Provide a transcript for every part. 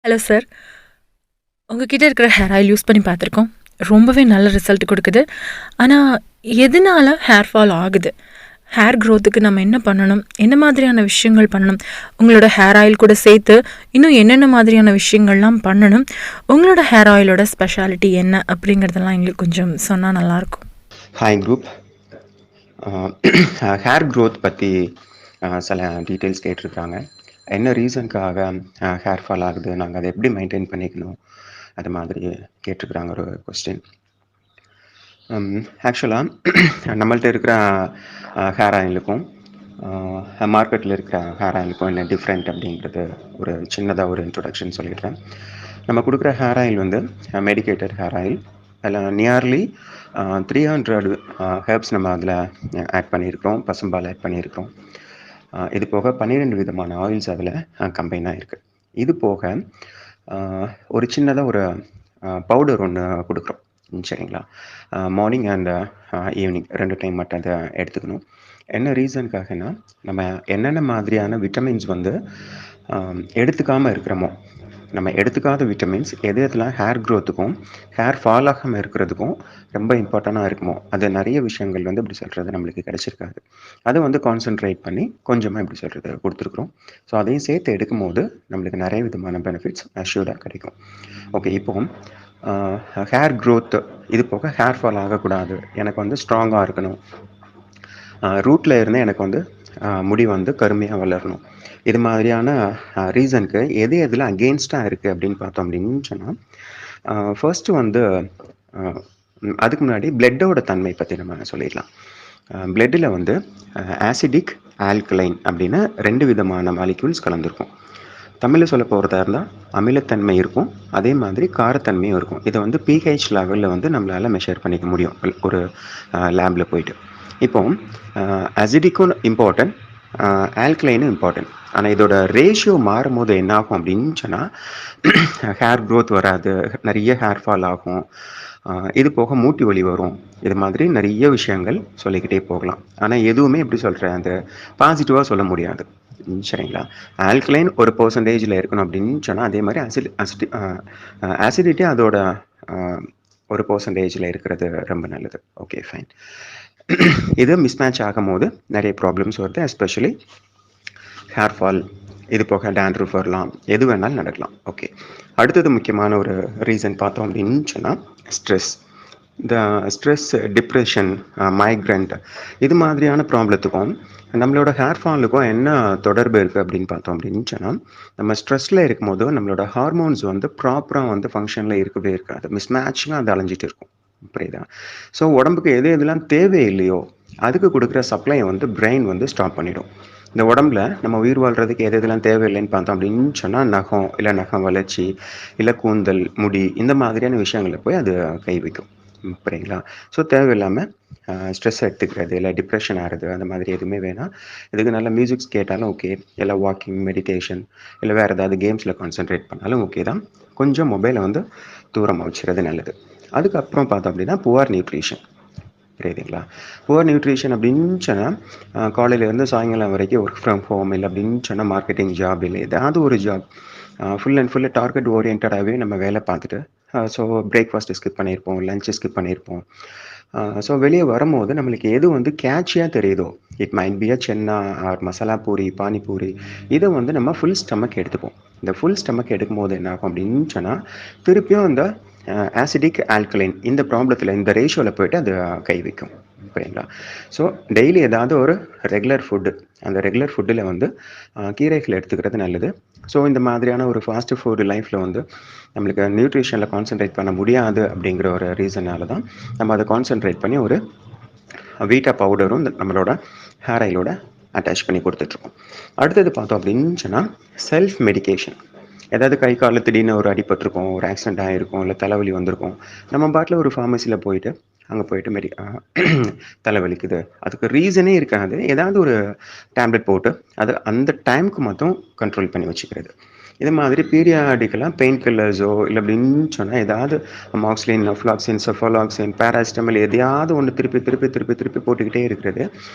Hello sir. உங்ககிட்ட இருக்கிற hair oil use பண்ணி பார்த்துருக்கோம். ரொம்பவே நல்ல ரிசல்ட் கொடுக்குது. ஆனால் எதனால ஹேர் ஃபால் ஆகுது? ஹேர் க்ரோத்துக்கு நம்ம என்ன பண்ணணும்? என்ன மாதிரியான விஷயங்கள் பண்ணணும்? உங்களோட ஹேர் ஆயில் கூட சேர்த்து இன்னும் என்னென்ன மாதிரியான விஷயங்கள்லாம் பண்ணணும்? உங்களோட ஹேர் ஆயிலோட ஸ்பெஷாலிட்டி என்ன அப்படிங்கிறதெல்லாம் எங்களுக்கு கொஞ்சம் சொன்னால் நல்லாயிருக்கும். Hi group. ஹேர் க்ரோத் பற்றி சில டீட்டெயில்ஸ் கேட்டிருக்காங்க. என்ன ரீசனுக்காக ஹேர் ஃபால் ஆகுது, நாங்கள் அதை எப்படி மெயின்டைன் பண்ணிக்கணும், அது மாதிரி கேட்டிருக்கிறாங்க ஒரு கொஸ்டின். ஆக்சுவலாக நம்மள்ட்ட இருக்கிற ஹேர் ஆயிலுக்கும் மார்க்கெட்டில் இருக்கிற ஹேர் ஆயிலுக்கும் என்ன டிஃப்ரெண்ட் அப்படிங்கிறது ஒரு சின்னதாக ஒரு இன்ட்ரொடக்ஷன் சொல்லிடுறேன். நம்ம கொடுக்குற ஹேர் ஆயில் வந்து மெடிக்கேட்டட் ஹேர் ஆயில். அதில் நியர்லி 300 ஹெர்ப்ஸ் நம்ம அதில் ஆட் பண்ணியிருக்கிறோம், பசும்பால் ஆட் பண்ணியிருக்கிறோம். இது போக 12 விதமான ஆயில்ஸ் அதில் கம்பைன் ஆகிருக்கு. இது போக ஒரு சின்னதாக ஒரு பவுடர் ஒன்று கொடுக்குறோம், சரிங்களா? மார்னிங் அண்ட் ஈவினிங் 2 டைம் மட்டும் அதை எடுத்துக்கணும். என்ன ரீசனுக்காகனா, நம்ம என்னென்ன மாதிரியான விட்டமின்ஸ் வந்து எடுத்துக்காமல் இருக்கிறோமோ, நம்ம எடுத்துக்காத விட்டமின்ஸ் எது எதெல்லாம் ஹேர் க்ரோத்துக்கும் ஹேர் ஃபால் ஆகாமல் இருக்கிறதுக்கும் ரொம்ப இம்பார்ட்டண்ட்டாக இருக்குமோ, அது நிறைய விஷயங்கள் வந்து இப்படி சொல்கிறது நம்மளுக்கு கிடச்சிருக்காது. அதை வந்து கான்சென்ட்ரேட் பண்ணி கொஞ்சமாக இப்படி சொல்கிறது கொடுத்துருக்குறோம். ஸோ அதையும் சேர்த்து எடுக்கும் போது நம்மளுக்கு நிறைய விதமான பெனிஃபிட்ஸ் அஷ்யூர்டாக கிடைக்கும். ஓகே, இப்போ ஹேர் க்ரோத்து இது போக ஹேர் ஃபால் ஆகக்கூடாது, எனக்கு வந்து ஸ்ட்ராங்காக இருக்கணும், ரூட்டில் இருந்து எனக்கு வந்து முடி வந்து கருமையாக வளரணும், இது மாதிரியான ரீசனுக்கு எது எதில் அகெயின்ஸ்டாக இருக்குது அப்படின்னு பார்த்தோம் அப்படின்னு சொன்னால், ஃபர்ஸ்ட்டு வந்து அதுக்கு முன்னாடி பிளட்டோட தன்மை பற்றி நம்ம சொல்லிடலாம். பிளட்டில் வந்து ஆசிடிக், ஆல்கலைன் அப்படின்னு 2 விதமான மாலிக்யூல்ஸ் கலந்துருக்கும். தமிழில் சொல்ல போகிறதா இருந்தால் அமிலத்தன்மை இருக்கும், அதே மாதிரி காரத்தன்மையும் இருக்கும். இதை வந்து பிஹெச் லெவலில் வந்து நம்மளால் மெஷர் பண்ணிக்க முடியும் ஒரு லேபில் போயிட்டு. இப்போ அசிடிக்கும் இம்பார்ட்டன்ட், ஆல்கலைனும் இம்பார்ட்டன்ட். ஆனால் இதோட ரேஷியோ மாறும் போது என்ன ஆகும் அப்படின்னு சொன்னால், ஹேர் க்ரோத் வராது, நிறைய ஹேர் ஃபால் ஆகும், இது போக மூட்டி வலி வரும், இது மாதிரி நிறைய விஷயங்கள் சொல்லிக்கிட்டே போகலாம். ஆனால் எதுவுமே எப்படி சொல்கிறேன், அந்த பாசிட்டிவாக சொல்ல முடியாது, சரிங்களா? ஆல்கலைன் ஒரு பர்சன்டேஜில் இருக்கணும் அப்படின்னு சொன்னால், அதே மாதிரி ஆசிடிட்டி அதோட ஒரு பர்சன்டேஜில் இருக்கிறது ரொம்ப நல்லது. Okay, fine. இது மிஸ்மேட்ச் ஆகும் போது நிறைய ப்ராப்ளம்ஸ் வருது, எஸ்பெஷலி ஹேர் ஃபால், இது போக டேண்ட்ரஃப் வரலாம், எது வேணாலும் நடக்கலாம். ஓகே, அடுத்தது முக்கியமான ஒரு ரீசன் பார்த்தோம் அப்படின்னு சொன்னால் ஸ்ட்ரெஸ். இந்த ஸ்ட்ரெஸ், டிப்ரெஷன், மைக்ரண்ட், இது மாதிரியான ப்ராப்ளத்துக்கும் நம்மளோட ஹேர் ஃபாலுக்கும் என்ன தொடர்பு இருக்குது அப்படின்னு பார்த்தோம் அப்படின்னு சொன்னால், நம்ம ஸ்ட்ரெஸ்ஸில் இருக்கும் போது நம்மளோட ஹார்மோன்ஸ் வந்து ப்ராப்பராக வந்து ஃபங்க்ஷனில் இருக்கவே இருக்காது, மிஸ்மேட்சிங்காக அது அலைஞ்சிட்டு இருக்கும், புரியுதா? ஸோ உடம்புக்கு எது எதெல்லாம் தேவை இல்லையோ அதுக்கு கொடுக்குற சப்ளையை வந்து பிரெயின் வந்து ஸ்டாப் பண்ணிடும். இந்த உடம்புல நம்ம உயிர் வாழ்கிறதுக்கு எது எதெல்லாம் தேவையில்லைன்னு பார்த்தோம் அப்படின்னு சொன்னால், நகம், இல்லை நகம் வளர்ச்சி, இல்லை கூந்தல், முடி, இந்த மாதிரியான விஷயங்களில் போய் அது கை வைக்கும், புரியுங்களா? ஸோ தேவையில்லாமல் ஸ்ட்ரெஸ் எடுத்துக்கிறது, இல்லை டிப்ரெஷன் ஆகிறது, அந்த மாதிரி எதுவுமே வேணாம். இதுக்கு நல்ல மியூசிக்ஸ் கேட்டாலும் ஓகே, இல்லை வாக்கிங், மெடிடேஷன், இல்லை வேறு ஏதாவது கேம்ஸில் கான்சென்ட்ரேட் பண்ணாலும் ஓகே தான். கொஞ்சம் மொபைலை வந்து தூரமாக வச்சுக்கிறது நல்லது. அதுக்கப்புறம் பார்த்தோம் அப்படின்னா புவர் நியூட்ரிஷன், புரியுதுங்களா? புவர் நியூட்ரிஷன் அப்படின்னு சொன்னால், காலையிலேருந்து சாயங்காலம் வரைக்கும் ஒர்க் ஃப்ரம் ஹோம், இல்லை அப்படின்னு சொன்னால் மார்க்கெட்டிங் ஜாப், இல்லை ஏதாவது ஒரு job, full and full target ஓரியன்டாகவே நம்ம வேலை பார்த்துட்டு, ஸோ பிரேக்ஃபாஸ்ட்டு ஸ்கிப் பண்ணியிருப்போம், லஞ்சு ஸ்கிப் பண்ணியிருப்போம். ஸோ வெளியே வரும்போது நம்மளுக்கு எது வந்து கேட்சியாக தெரியுதோ, it might be a chana or masala puri, panipuri, இதை வந்து நம்ம ஃபுல் ஸ்டமக் எடுத்துப்போம். இந்த ஃபுல் ஸ்டமக் எடுக்கும் போது என்ன ஆகும் அப்படின்னு சொன்னால், திருப்பியும் இந்த ஆசிடிக், ஆல்கலைன் இந்த ப்ராப்ளத்தில், இந்த ரேஷியோவில் போய்ட்டு அது கை வைக்கும், புரியுங்களா? ஸோ டெய்லி ஏதாவது ஒரு ரெகுலர் ஃபுட்டு, அந்த ரெகுலர் ஃபுட்டில் வந்து கீரைகள் எடுத்துக்கிறது நல்லது. ஸோ இந்த மாதிரியான ஒரு ஃபாஸ்ட் ஃபுட் லைஃப்பில் வந்து நம்மளுக்கு நியூட்ரிஷனில் கான்சென்ட்ரேட் பண்ண முடியாது அப்படிங்கிற ஒரு ரீசனால தான் நம்ம அதை கான்சென்ட்ரேட் பண்ணி ஒரு வீட்டா பவுடரும் நம்மளோட ஹேர் ஆயிலோட அட்டாச் பண்ணி கொடுத்துட்ருக்கோம். அடுத்தது பார்த்தோம் அப்படின்னு சொன்னால் செல்ஃப் மெடிகேஷன். ஏதாவது கை காலில் திடீர்னு ஒரு அடிபட்டிருக்கும், ஒரு ஆக்சிடென்ட் ஆகிருக்கும், இல்லை தலைவலி வந்திருக்கும், நம்ம பாட்டில் ஒரு ஃபார்மசியில் போயிட்டு அங்கே போயிட்டு தலைவலிக்குது, அதுக்கு ரீசனே இருக்காது, ஏதாவது ஒரு டேப்லெட் போட்டு அது அந்த டைமுக்கு மட்டும் கண்ட்ரோல் பண்ணி வச்சுக்கிறது. இது மாதிரி பீரியாடிக்கெல்லாம் பெயின் கில்லர்ஸோ, இல்லை அப்படின்னு சொன்னால் ஏதாவது அமாக்ஸ்லின், நஃப்ளாக்சின், செஃபாலாக்சின், பேராசிட்டமல், எதையாவது ஒன்று திருப்பி திருப்பி திருப்பி திருப்பி போட்டுக்கிட்டே இருக்கிறது.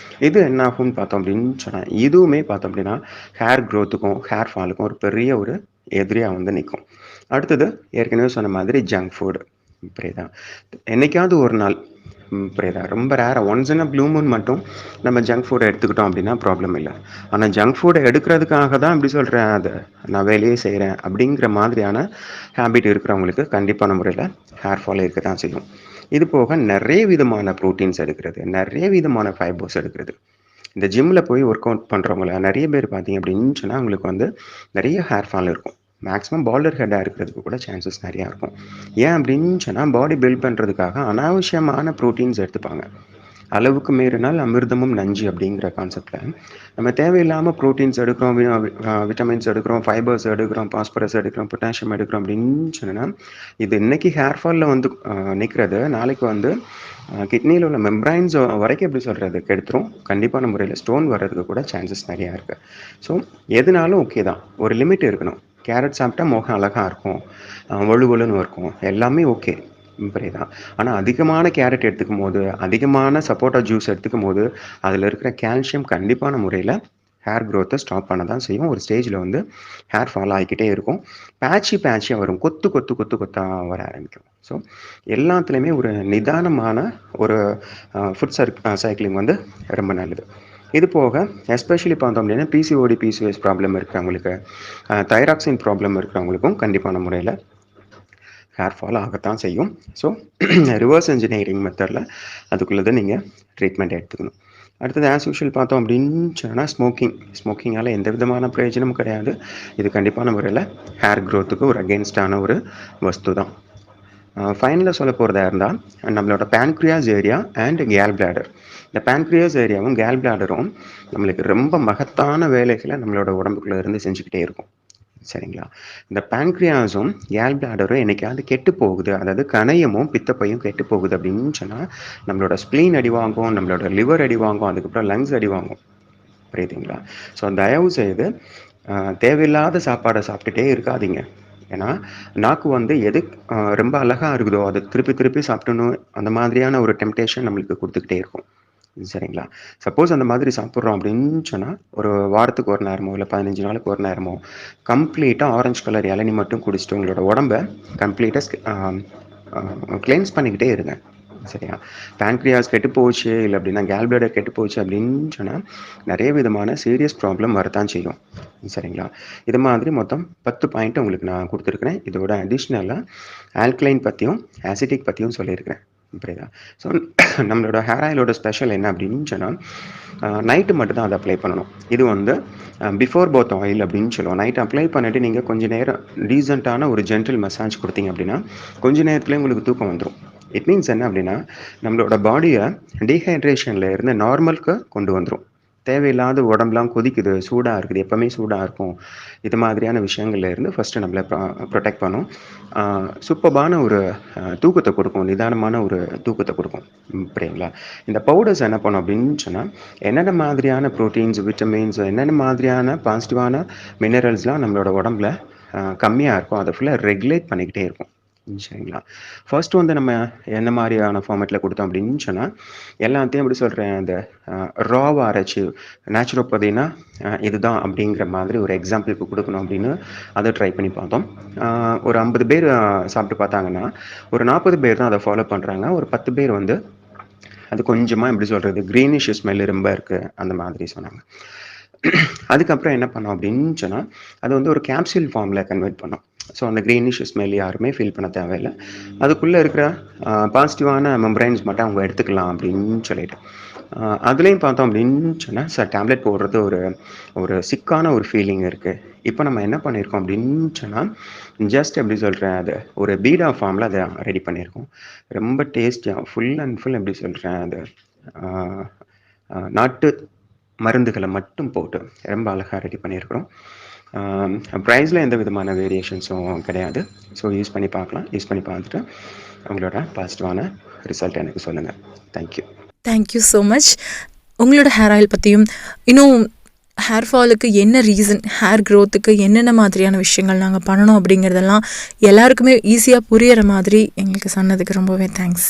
இது என்ன ஆகும்னு பார்த்தோம் அப்படின்னு சொன்னால், இதுவுமே பார்த்தோம் அப்படின்னா ஹேர் க்ரோத்துக்கும் ஹேர் ஃபாலுக்கும் ஒரு பெரிய ஒரு எதிரியாக வந்து நிற்கும். அடுத்தது ஏற்கனவே சொன்ன மாதிரி ஜங்க் ஃபுட். புரியுதா? என்னைக்காவது ஒரு நாள் புரியுதா? ரொம்ப ரேராக once in a blue Moon மட்டும் நம்ம ஜங்க் ஃபுட்டை எடுத்துக்கிட்டோம் அப்படின்னா ப்ராப்ளம் இல்லை. ஆனால் ஜங்க் ஃபுட்டை எடுக்கிறதுக்காக தான் இப்படி சொல்கிறேன், அது நான் வேலையே செய்கிறேன் அப்படிங்கிற மாதிரியான ஹேபிட் இருக்கிறவங்களுக்கு கண்டிப்பான முறையில் ஹேர் ஃபால் இருக்க தான் செய்யும். இது போக நிறைய விதமான ப்ரோட்டீன்ஸ் எடுக்கிறது, நிறைய விதமான ஃபைபர்ஸ் எடுக்கிறது. இந்த ஜிம்மில் போய் ஒர்க் அவுட் பண்ணுறவங்கள நிறைய பேர் பார்த்தீங்க அப்படின்னு சொன்னால் அவங்களுக்கு வந்து நிறைய ஹேர் ஃபால் இருக்கும். மேக்ஸிமம் பால்டர் ஹெட்டாக இருக்கிறதுக்கு கூட சான்சஸ் நிறையா இருக்கும். ஏன் அப்படின்னு சொன்னால் பாடி பில்ட் பண்ணுறதுக்காக அனாவசியமான ப்ரோட்டீன்ஸ் எடுத்துப்பாங்க. அளவுக்கு மீறினால் அமிர்தமும் நஞ்சு அப்படிங்கிற கான்செப்டில் நம்ம தேவையில்லாமல் ப்ரோட்டீன்ஸ் எடுக்கிறோம், விட்டமின்ஸ் எடுக்கிறோம், ஃபைபர்ஸ் எடுக்கிறோம், பாஸ்பரஸ் எடுக்கிறோம், பொட்டாசியம் எடுக்கிறோம் அப்படின்னு சொன்னால் இது இன்னைக்கு ஹேர் ஃபாலில் வந்து நிற்கிறது, நாளைக்கு வந்து கிட்னியில் உள்ள மெம்ப்ரைன்ஸ் வரைக்கும் எப்படி சொல்கிறது கெடுத்துரும். கண்டிப்பான முறையில் ஸ்டோன் வர்றதுக்கு கூட சான்சஸ் நிறையா இருக்குது. ஸோ எதுனாலும் ஓகே தான், ஒரு லிமிட் இருக்கணும். கேரட் சாப்பிட்டா முகம் அழகாக இருக்கும், வலுவலுன்னு இருக்கும், எல்லாமே ஓகே, புரியுதா? ஆனால் அதிகமான கேரட் எடுத்துக்கும் போது, அதிகமான சப்போட்டா ஜூஸ் எடுத்துக்கும் போது அதில் இருக்கிற கால்சியம் கண்டிப்பான முறையில் ஹேர் க்ரோத்தை ஸ்டாப் பண்ண தான் செய்யும். ஒரு ஸ்டேஜில் வந்து ஹேர் ஃபால் ஆகிக்கிட்டே இருக்கும், பேட்சியாக வரும், கொத்து கொத்து கொத்து கொத்தாக வர ஆரம்பிக்கும். ஸோ எல்லாத்துலேயுமே ஒரு நிதானமான ஒரு ஃபுட் சைக்கிளிங் வந்து ரொம்ப நல்லது. இது போக எஸ்பெஷலி பார்த்தோம் அப்படின்னா பிசிஓடி பிசிஓஎஸ் ப்ராப்ளம் இருக்கிறவங்களுக்கு, தைராக்சின் ப்ராப்ளம் இருக்கிறவங்களுக்கும் கண்டிப்பான முறையில் ஹேர் ஃபால் ஆகத்தான் செய்யும். ஸோ ரிவர்ஸ் இன்ஜினியரிங் மெத்தடில் அதுக்குள்ளதை நீங்கள் ட்ரீட்மெண்ட் எடுத்துக்கணும். அடுத்தது ஆஸ் யூஷுவல் பார்த்தோம் அப்படின்னு சொன்னால் ஸ்மோக்கிங்கால் எந்த விதமான பிரயோஜனமும் கிடையாது. இது கண்டிப்பான முறையில் ஹேர் க்ரோத்துக்கு ஒரு அகெயின்ஸ்டான ஒரு வஸ்து தான். ஃபைனலாக சொல்ல போகிறதா இருந்தால் நம்மளோட pancreas area and Khel bladder. இந்த பேன்க்ரியாஸ் ஏரியாவும் கேல் பிளாடரும் நம்மளுக்கு ரொம்ப மகத்தான வேலைகளை நம்மளோட உடம்புக்குள்ளே இருந்து செஞ்சுக்கிட்டே இருக்கும். சரிங்களா? இந்த பேன்க்ரியாஸும் கேல் பிளாடரும் என்னைக்காவது கெட்டு போகுது, அதாவது கணையமும் பித்தப்பையும் கெட்டு போகுது அப்படின்னு சொன்னால் நம்மளோட ஸ்ப்ளீன் அடி வாங்கும், நம்மளோட லிவர் அடி வாங்கும், அதுக்கப்புறம் லங்ஸ் அடி வாங்கும். புரியுதுங்களா? ஸோ தயவு செய்து தேவையில்லாத சாப்பாடை சாப்பிட்டுட்டே இருக்காதீங்க. ஏன்னா நாக்கு வந்து எது ரொம்ப அழகாக இருக்குதோ அதை திருப்பி திருப்பி சாப்பிடணும், அந்த மாதிரியான ஒரு டெம்டேஷன் நம்மளுக்கு கொடுத்துக்கிட்டே இருக்கும். சரிங்களா? சப்போஸ் அந்த மாதிரி சாப்பிட்றோம் அப்படின்னு சொன்னால் ஒரு வாரத்துக்கு ஒரு நேரமோ இல்லை 15 நாளுக்கு ஒரு நேரமோ கம்ப்ளீட்டாக ஆரஞ்சு கலர் இளநி மட்டும் குடிச்சிட்டு உங்களோட உடம்பை கம்ப்ளீட்டாக கிளென்ஸ் பண்ணிக்கிட்டே இருங்க. சரியா? பேன்க்ரியாஸ் கெட்டு போச்சு, இல்லை அப்படின்னா கேல் பிளாடர் கெட்டு போச்சு அப்படின்னு சொன்னால் நிறைய விதமான சீரியஸ் ப்ராப்ளம் வரத்தான் செய்யும். சரிங்களா? இது மாதிரி மொத்தம் 10 பாயிண்ட் உங்களுக்கு நான் கொடுத்துருக்குறேன். இதோட அடிஷ்னலாக ஆல்கலைன் பற்றியும் ஆசிட்டிக் பற்றியும் சொல்லியிருக்கிறேன். புரியுதா? ஸோ நம்மளோட ஹேர் ஆயிலோட ஸ்பெஷல் என்ன அப்படின்னு சொன்னால் நைட்டு மட்டும் தான் அதை அப்ளை பண்ணணும். இது வந்து பிஃபோர் போத் ஆயில் அப்படின்னு சொல்லுவோம். நைட் அப்ளை பண்ணிவிட்டு நீங்கள் கொஞ்சம் நேரம் டீசெண்டான ஒரு ஜென்டில் மசாஜ் கொடுத்தீங்க அப்படின்னா கொஞ்சம் நேரத்துலேயே உங்களுக்கு தூக்கம் வந்துடும். இட் மீன்ஸ் என்ன அப்படின்னா நம்மளோட பாடியை டீஹைட்ரேஷனில் இருந்து நார்மலுக்கு கொண்டு வந்துடும். தேவையில்லாத உடம்புலாம் கொதிக்குது, சூடாக இருக்குது, எப்போவுமே சூடாக இருக்கும், இது மாதிரியான விஷயங்கள்ல இருந்து ஃபஸ்ட்டு நம்மளை ப்ரொடெக்ட் பண்ணும். சூப்பர்பான ஒரு தூக்கத்தை கொடுக்கும், நிதானமான ஒரு தூக்கத்தை கொடுக்கும். புரியுங்களா? இந்த பவுடர்ஸ் என்ன பண்ணும் அப்படின்னு சொன்னால் என்னென்ன மாதிரியான ப்ரோட்டீன்ஸ், விட்டமின்ஸ், என்னென்ன மாதிரியான பாசிட்டிவான மினரல்ஸ்லாம் நம்மளோட உடம்புல கம்மியாக இருக்கும் அதை ஃபுல்லாக ரெகுலேட் பண்ணிக்கிட்டே இருக்கும். சரிங்களா? ஃபர்ஸ்ட் வந்து நம்ம என்ன மாதிரியான ஃபார்மேட்டில் கொடுத்தோம் அப்படின்னு சொன்னால் எல்லாத்தையும் எப்படி சொல்கிறேன், அந்த ராவாக அரைச்சி நேச்சுரோபதினா இதுதான் அப்படிங்கிற மாதிரி ஒரு எக்ஸாம்பிளுக்கு கொடுக்கணும் அப்படின்னு அதை ட்ரை பண்ணி பார்த்தோம். ஒரு 50 பேர் சாப்பிட்டு பார்த்தாங்கன்னா ஒரு 40 பேர் தான் அதை ஃபாலோ பண்ணுறாங்க. ஒரு 10 பேர் வந்து அது கொஞ்சமாக எப்படி சொல்கிறது க்ரீனிஷ் ஸ்மெல் ரொம்ப இருக்குது அந்த மாதிரி சொன்னாங்க. அதுக்கப்புறம் என்ன பண்ணோம் அப்படின்னு சொன்னால் அது வந்து ஒரு கேப்சூல் ஃபார்மில் கன்வெர்ட் பண்ணோம். ஸோ அந்த க்ரீனிஷ் ஸ்மெல் யாருமே ஃபீல் பண்ண தேவையில்லை, அதுக்குள்ளே இருக்கிற பாசிட்டிவான மெம்பரைன்ஸ் மட்டும் அவங்க எடுத்துக்கலாம் அப்படின்னு சொல்லிட்டு அதுலேயும் பார்த்தோம் அப்படின்னு சொன்னால் சார் டேப்லெட் போடுறது ஒரு சிக்கான ஒரு ஃபீலிங் இருக்குது. இப்போ நம்ம என்ன பண்ணியிருக்கோம் அப்படின்னு சொன்னால் ஜஸ்ட் எப்படி சொல்கிறேன், அது ஒரு பீடா ஃபார்மில் அதை ரெடி பண்ணியிருக்கோம். ரொம்ப டேஸ்டியாக ஃபுல் அண்ட் ஃபுல் எப்படி சொல்கிறேன், அது நாட்டு மருந்துகளை மட்டும் போட்டு ரொம்ப அழகாக ரெடி பண்ணியிருக்கிறோம். ப்ரைஸில் எந்த விதமான வேரியேஷன்ஸும் கிடையாது. ஸோ யூஸ் பண்ணி பார்க்கலாம். யூஸ் பண்ணி பார்த்துட்டு உங்களோட பாசிட்டிவான ரிசல்ட் எனக்கு சொல்லுங்கள். தேங்க்யூ. Thank you so much. உங்களோட ஹேர் ஆயில் பற்றியும் இன்னும் ஹேர் ஃபாலுக்கு என்ன ரீசன், ஹேர் க்ரோத்துக்கு என்னென்ன மாதிரியான விஷயங்கள் நாங்கள் பண்ணணும் அப்படிங்கிறதெல்லாம் எல்லாருக்குமே ஈஸியாக புரியிற மாதிரி எங்களுக்கு சொன்னதுக்கு ரொம்பவே தேங்க்ஸ்.